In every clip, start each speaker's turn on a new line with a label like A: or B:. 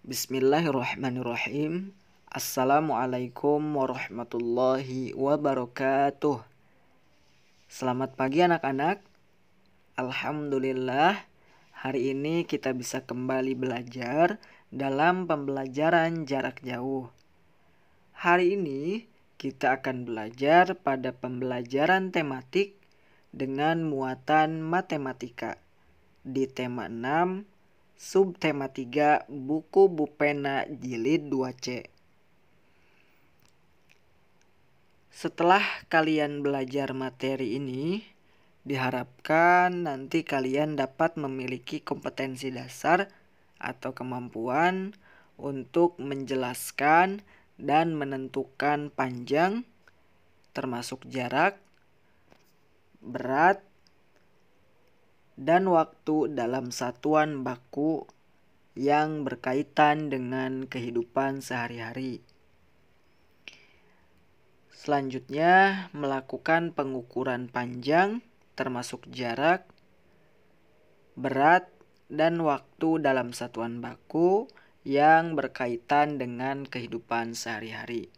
A: Bismillahirrahmanirrahim. Assalamualaikum warahmatullahi wabarakatuh. Selamat pagi anak-anak. Alhamdulillah, hari ini kita bisa kembali belajar dalam pembelajaran jarak jauh. Hari ini kita akan belajar pada pembelajaran tematik dengan muatan matematika di tema 6 subtema 3 buku Bupena jilid 2C. Setelah kalian belajar materi ini, diharapkan nanti kalian dapat memiliki kompetensi dasar atau kemampuan untuk menjelaskan dan menentukan panjang, termasuk jarak, berat, dan waktu dalam satuan baku yang berkaitan dengan kehidupan sehari-hari. Selanjutnya, melakukan pengukuran panjang, termasuk jarak, berat, dan waktu dalam satuan baku yang berkaitan dengan kehidupan sehari-hari.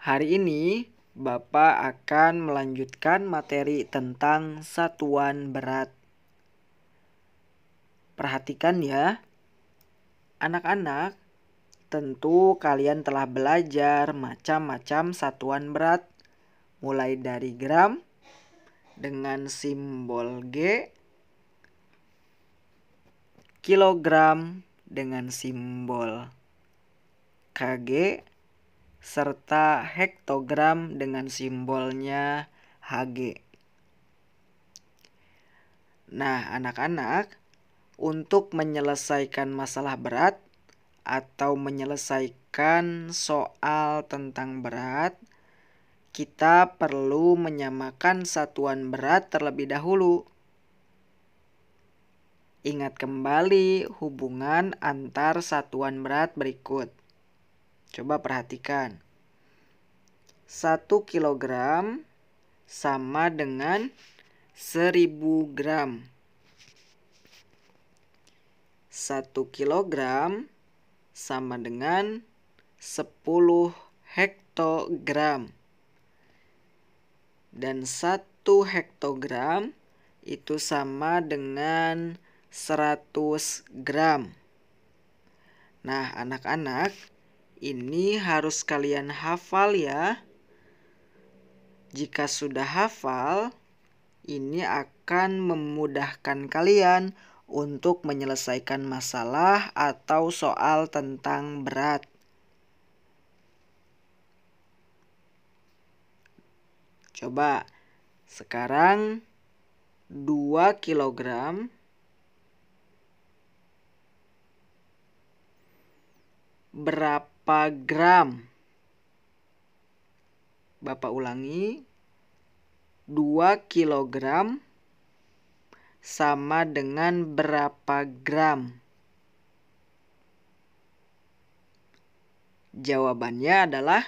A: Hari ini, Bapak akan melanjutkan materi tentang satuan berat. Perhatikan ya, anak-anak, tentu kalian telah belajar macam-macam satuan berat, mulai dari gram dengan simbol G, kilogram dengan simbol Kg, serta hektogram dengan simbolnya Hg. Nah, anak-anak, untuk menyelesaikan masalah berat atau menyelesaikan soal tentang berat, kita perlu menyamakan satuan berat terlebih dahulu. Ingat kembali hubungan antar satuan berat berikut. Coba perhatikan. 1 kilogram sama dengan 1000 gram. 1 kilogram sama dengan 10 hektogram. Dan 1 hektogram itu sama dengan 100 gram. Nah, anak-anak, ini harus kalian hafal ya. Jika sudah hafal, ini akan memudahkan kalian untuk menyelesaikan masalah atau soal tentang berat. Coba, sekarang 2 kilogram berapa gram? Bapak ulangi, 2 kilogram sama dengan berapa gram? Jawabannya adalah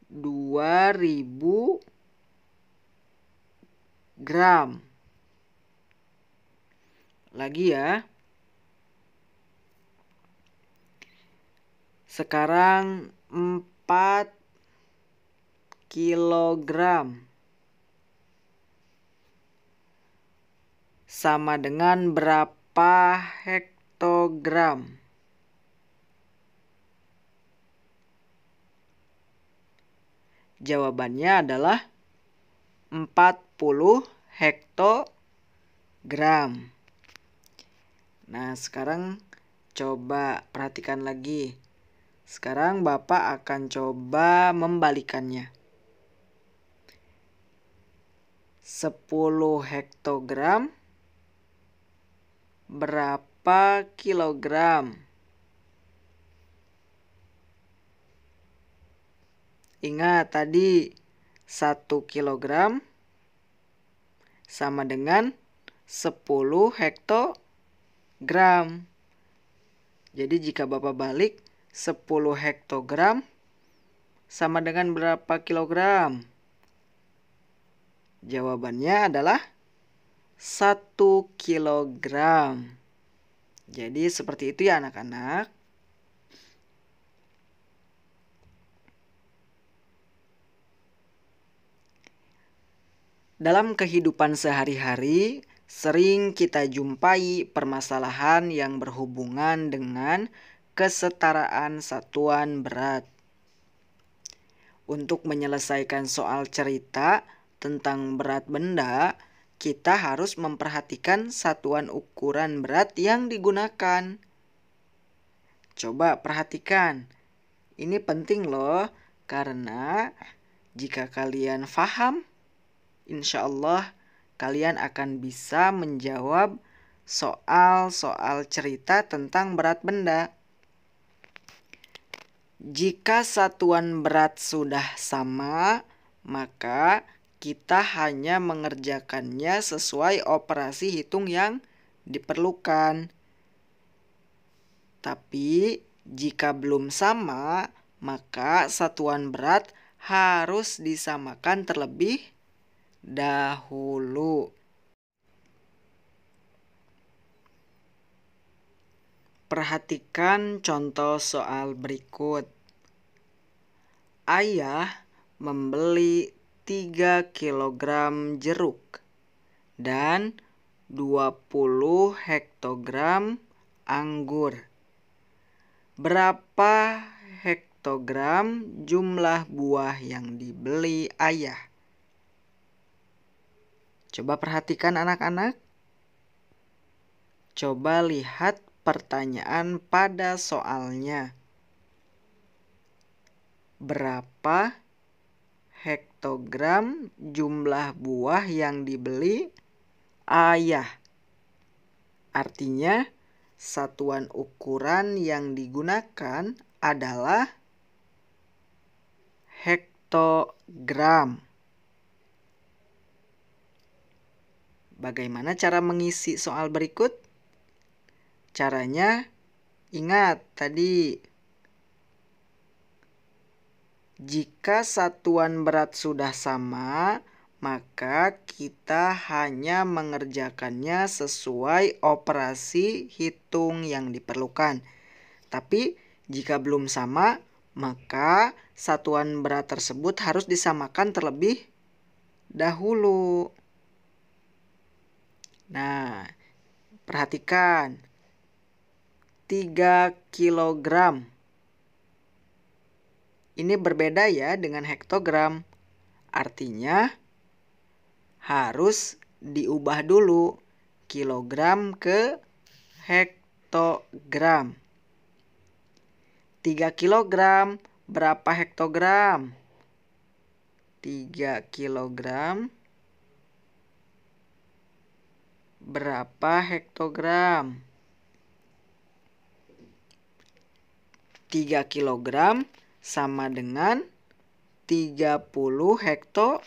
A: 2000 gram. Lagi ya. Sekarang 4 kilogram sama dengan berapa hektogram? Jawabannya adalah 40 hektogram. Nah, sekarang coba perhatikan lagi. Sekarang Bapak akan coba membalikannya. 10 hektogram berapa kilogram? Ingat tadi 1 kilogram sama dengan 10 hektogram. Jadi jika Bapak balik, 10 hektogram sama dengan berapa kilogram? Jawabannya adalah 1 kilogram. Jadi seperti itu ya anak-anak. Dalam kehidupan sehari-hari, sering kita jumpai permasalahan yang berhubungan dengan kesetaraan satuan berat. Untuk menyelesaikan soal cerita tentang berat benda, kita harus memperhatikan satuan ukuran berat yang digunakan. Coba perhatikan, ini penting loh, karena jika kalian paham, insya Allah kalian akan bisa menjawab soal-soal cerita tentang berat benda. Jika satuan berat sudah sama, maka kita hanya mengerjakannya sesuai operasi hitung yang diperlukan. Tapi jika belum sama, maka satuan berat harus disamakan terlebih dahulu. Perhatikan contoh soal berikut. Ayah membeli 3 kilogram jeruk dan 20 hektogram anggur. Berapa hektogram jumlah buah yang dibeli ayah? Coba perhatikan anak-anak. Coba lihat pertanyaan pada soalnya. Berapa hektogram jumlah buah yang dibeli ayah? Artinya, satuan ukuran yang digunakan adalah hektogram. Bagaimana cara mengisi soal berikut? Caranya, ingat tadi. Jika satuan berat sudah sama, maka kita hanya mengerjakannya sesuai operasi hitung yang diperlukan. Tapi jika belum sama, maka satuan berat tersebut harus disamakan terlebih dahulu. Nah, perhatikan. 3 kilogram. Ini berbeda ya dengan hektogram. Artinya harus diubah dulu kilogram ke hektogram. 3 kilogram berapa hektogram? 3 kilogram berapa hektogram? 3 kilogram sama dengan 30 hektogram.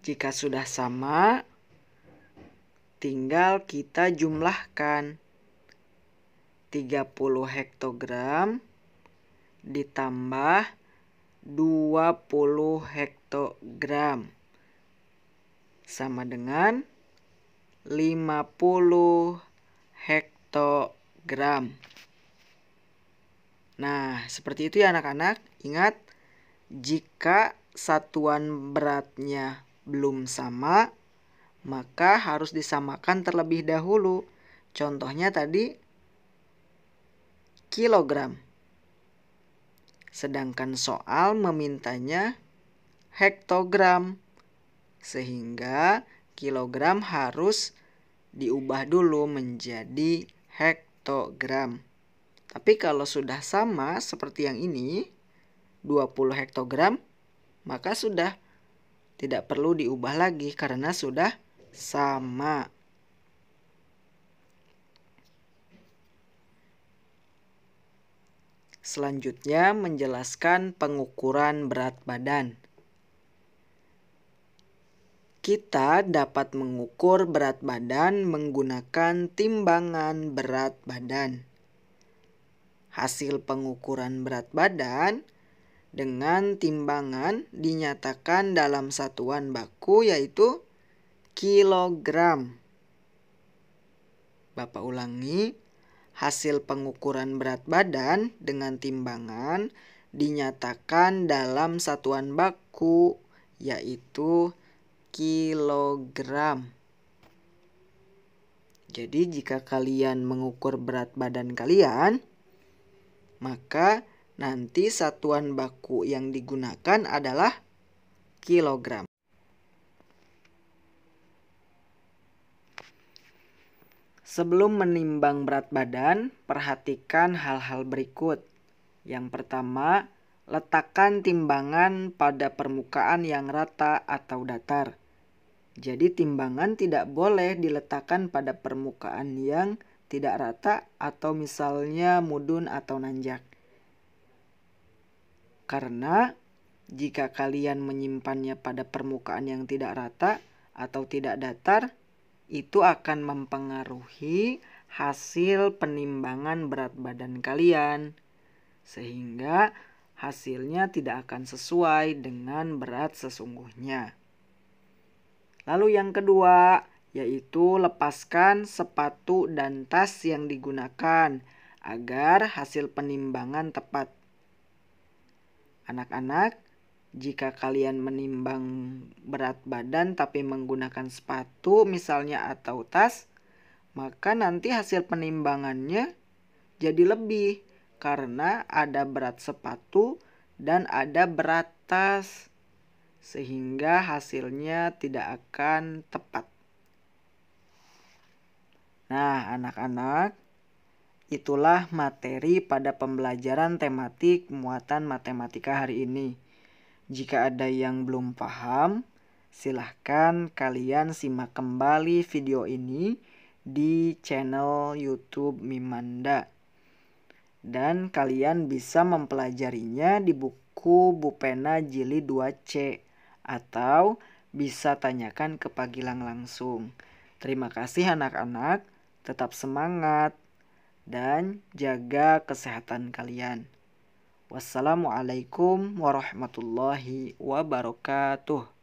A: Jika sudah sama, tinggal kita jumlahkan. 30 hektogram ditambah 20 hektogram sama dengan 50 hektogram. Nah, seperti itu ya anak-anak. Ingat, jika satuan beratnya belum sama, maka harus disamakan terlebih dahulu. Contohnya tadi kilogram. Sedangkan soal memintanya hektogram. Sehingga kilogram harus diubah dulu menjadi hektogram. Tapi kalau sudah sama seperti yang ini, 20 hektogram, maka sudah tidak perlu diubah lagi karena sudah sama. Selanjutnya menjelaskan pengukuran berat badan. Kita dapat mengukur berat badan menggunakan timbangan berat badan. Hasil pengukuran berat badan dengan timbangan dinyatakan dalam satuan baku yaitu kilogram. Bapak ulangi, hasil pengukuran berat badan dengan timbangan dinyatakan dalam satuan baku yaitu kilogram. Jadi jika kalian mengukur berat badan kalian, maka nanti satuan baku yang digunakan adalah kilogram. Sebelum menimbang berat badan, perhatikan hal-hal berikut. Yang pertama, letakkan timbangan pada permukaan yang rata atau datar. Jadi timbangan tidak boleh diletakkan pada permukaan yang tidak rata atau misalnya mudun atau nanjak. Karena jika kalian menyimpannya pada permukaan yang tidak rata atau tidak datar, itu akan mempengaruhi hasil penimbangan berat badan kalian. Sehingga hasilnya tidak akan sesuai dengan berat sesungguhnya. Lalu yang kedua, yaitu lepaskan sepatu dan tas yang digunakan agar hasil penimbangan tepat. Anak-anak, jika kalian menimbang berat badan tapi menggunakan sepatu misalnya atau tas, maka nanti hasil penimbangannya jadi lebih karena ada berat sepatu dan ada berat tas, sehingga hasilnya tidak akan tepat. Nah, anak-anak, itulah materi pada pembelajaran tematik muatan matematika hari ini. Jika ada yang belum paham, silahkan kalian simak kembali video ini di channel YouTube Mimanda. Dan kalian bisa mempelajarinya di buku Bupena Jilid 2C atau bisa tanyakan ke Pak Gilang langsung. Terima kasih anak-anak, tetap semangat dan jaga kesehatan kalian. Wassalamualaikum warahmatullahi wabarakatuh.